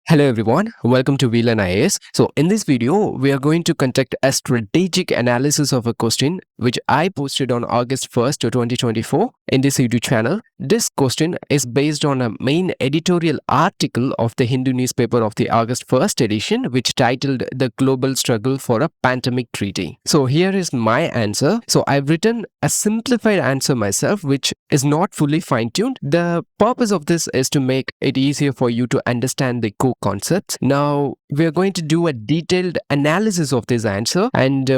Hello everyone, welcome to VLAN IAS. So in this video, we are going to conduct a strategic analysis of a question which I posted on August 1st, 2024 in this YouTube channel. This question is based on a main editorial article of the Hindu newspaper of the August 1st edition, which titled The Global Struggle for a Pandemic Treaty. So here is my answer. So I've written a simplified answer myself, which is not fully fine-tuned. The purpose of this is to make it easier for you to understand the core concepts. Now, we're going to do a detailed analysis of this answer and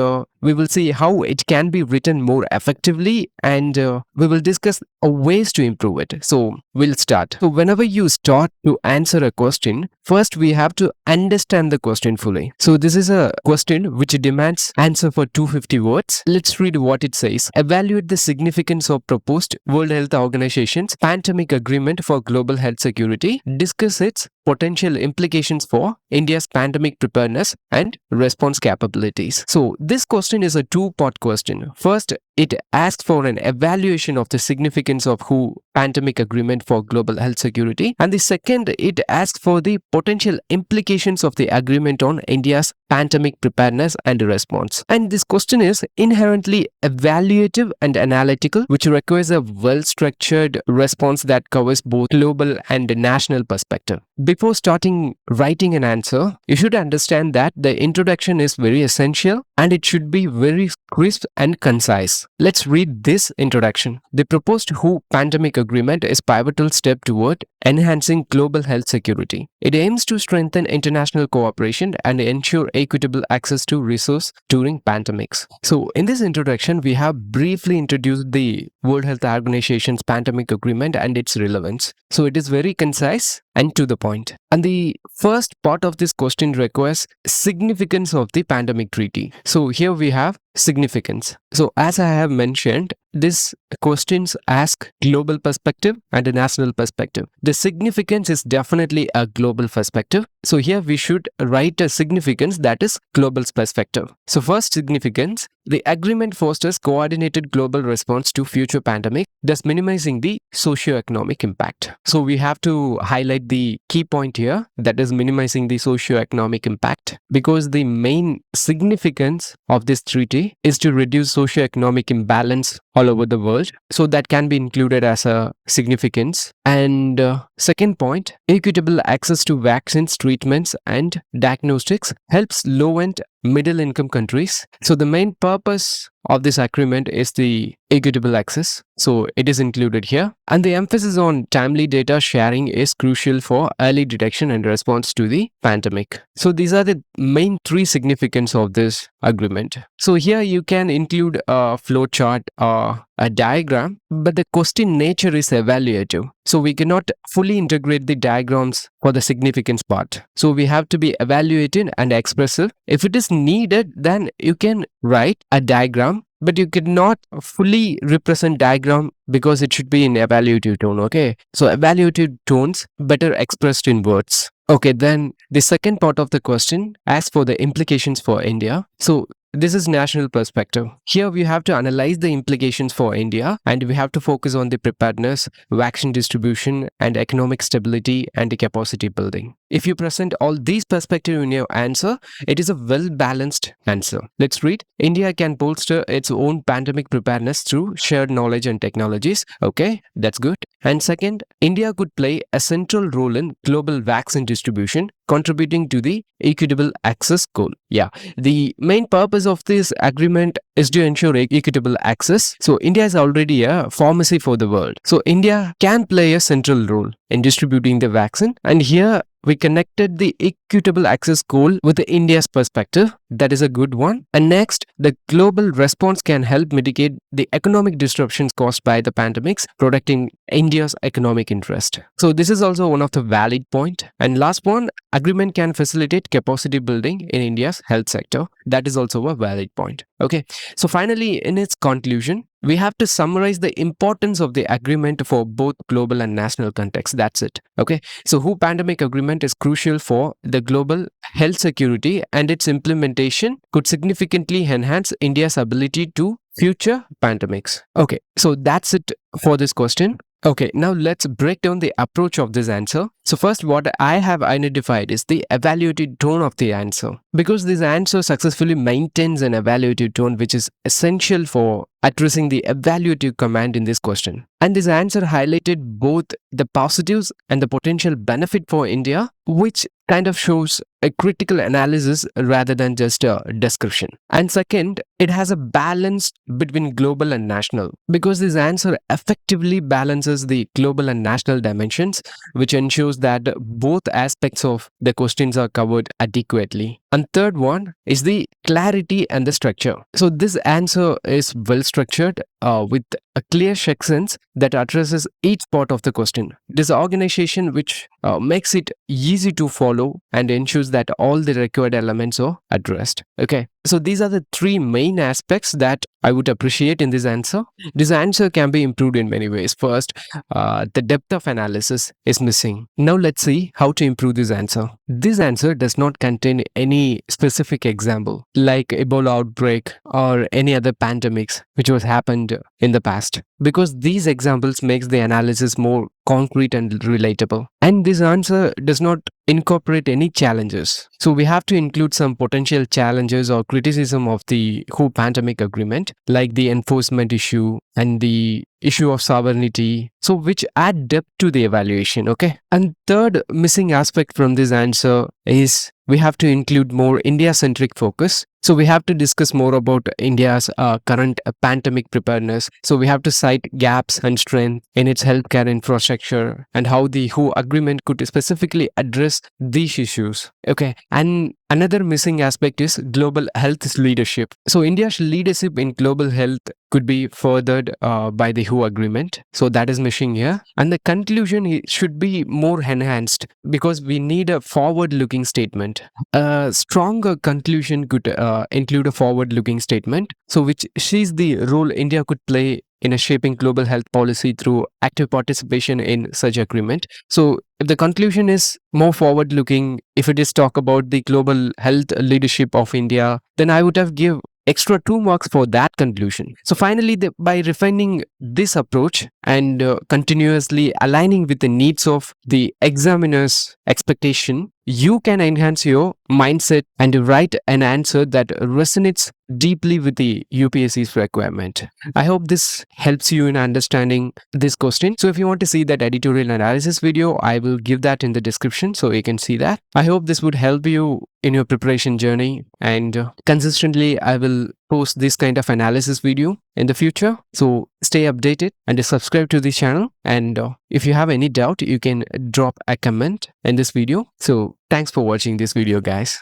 we will see how it can be written more effectively and we will discuss ways to improve it. So we'll start. So whenever you start to answer a question, first we have to understand the question fully. So this is a question which demands answer for 250 words. Let's read what it says. Evaluate the significance of proposed World Health Organization's pandemic agreement for global health security. Discuss its potential implications for India's pandemic preparedness and response capabilities. So this question is a two-part question. First, it asks for an evaluation of the significance of WHO pandemic agreement for global health security. And the second, it asks for the potential implications of the agreement on India's pandemic preparedness and response. And this question is inherently evaluative and analytical, which requires a well-structured response that covers both global and national perspective. Before starting writing an answer, you should understand that the introduction is very essential and it should be very crisp and concise. Let's read this introduction. The proposed WHO pandemic agreement is a pivotal step toward enhancing global health security. It aims to strengthen international cooperation and ensure equitable access to resources during pandemics. So in this introduction, we have briefly introduced the World Health Organization's pandemic agreement and its relevance. So it is very concise and to the point. And the first part of this question requires significance of the pandemic treaty. So here we have significance. So as I have mentioned, these questions ask global perspective and a national perspective. The significance is definitely a global perspective. So here we should write a significance that is global perspective. So first significance, the agreement fosters coordinated global response to future pandemic, thus minimizing the socio-economic impact. So we have to highlight the key point here, that is minimizing the socio-economic impact, because the main significance of this treaty is to reduce socio-economic imbalance all over the world. So that can be included as a significance. And second point, equitable access to vaccines, treatments and diagnostics helps low and middle income countries. So the main purpose of this agreement is the equitable access. So it is included here. And the emphasis on timely data sharing is crucial for early detection and response to the pandemic. So these are the main three significance of this agreement. So here you can include a flow chart or a diagram, but the question nature is evaluative. So we cannot fully integrate the diagrams for the significance part. So we have to be evaluative and expressive. If it is needed, then you can write a diagram, but you cannot fully represent diagram because it should be in evaluative tone, okay? So evaluative tones better expressed in words. Okay, then the second part of the question asks for the implications for India. So this is national perspective. Here we have to analyze the implications for India and we have to focus on the preparedness, vaccine distribution and economic stability and capacity building. If you present all these perspectives in your answer, it is a well-balanced answer. Let's read. India can bolster its own pandemic preparedness through shared knowledge and technologies. Okay, that's good. And second, India could play a central role in global vaccine distribution, contributing to the equitable access goal. Yeah, the main purpose of this agreement is to ensure equitable access. So India is already a pharmacy for the world. So India can play a central role in distributing the vaccine. And here we connected the equitable access goal with the India's perspective. That is a good one. And next, the global response can help mitigate the economic disruptions caused by the pandemics, protecting India's economic interest. So this is also one of the valid point. And last one, agreement can facilitate capacity building in India's health sector. That is also a valid point. Okay. So finally, in its conclusion, we have to summarize the importance of the agreement for both global and national context. That's it. Okay. So WHO pandemic agreement is crucial for the global health security and its implementation could significantly enhance India's ability to future pandemics. Okay. So that's it for this question. Okay, now let's break down the approach of this answer. So first, what I have identified is the evaluative tone of the answer. Because this answer successfully maintains an evaluative tone, which is essential for addressing the evaluative command in this question. And this answer highlighted both the positives and the potential benefit for India, which kind of shows a critical analysis rather than just a description. And second, it has a balance between global and national, because this answer effectively balances the global and national dimensions, which ensures that both aspects of the questions are covered adequately. And third one is the clarity and the structure. So this answer is well structured with a clear sections that addresses each part of the question. This organization which makes it easy to follow and ensures that all the required elements are addressed. Okay, so these are the three main aspects that I would appreciate in this answer. This answer can be improved in many ways. First, the depth of analysis is missing. Now let's see how to improve this answer. This answer does not contain any specific example like Ebola outbreak or any other pandemics which was happened in the past, because these examples makes the analysis more concrete and relatable. And this answer does not incorporate any challenges. So we have to include some potential challenges or criticism of the WHO pandemic agreement, like the enforcement issue and the issue of sovereignty, so which add depth to the evaluation. Okay, and third missing aspect from this answer is we have to include more India-centric focus. So we have to discuss more about India's current pandemic preparedness. So we have to cite gaps and strength in its healthcare infrastructure and how the WHO agreement could specifically address these issues. Okay, and another missing aspect is global health leadership. So India's leadership in global health could be furthered by the WHO agreement. So that is missing here. And the conclusion should be more enhanced, because we need a forward-looking statement. A stronger conclusion could include a forward-looking statement, so which sees the role India could play in a shaping global health policy through active participation in such agreement. So if the conclusion is more forward looking, if it is talk about the global health leadership of India, then I would have give extra 2 marks for that conclusion. So finally, by refining this approach and continuously aligning with the needs of the examiner's expectation, you can enhance your mindset and write an answer that resonates deeply with the UPSC's requirement. I hope this helps you in understanding this question. So if you want to see that editorial analysis video, I will give that in the description so you can see that. I hope this would help you in your preparation journey, and consistently I will post this kind of analysis video in the future. So stay updated and subscribe to this channel. And if you have any doubt, you can drop a comment in this video. So thanks for watching this video, guys.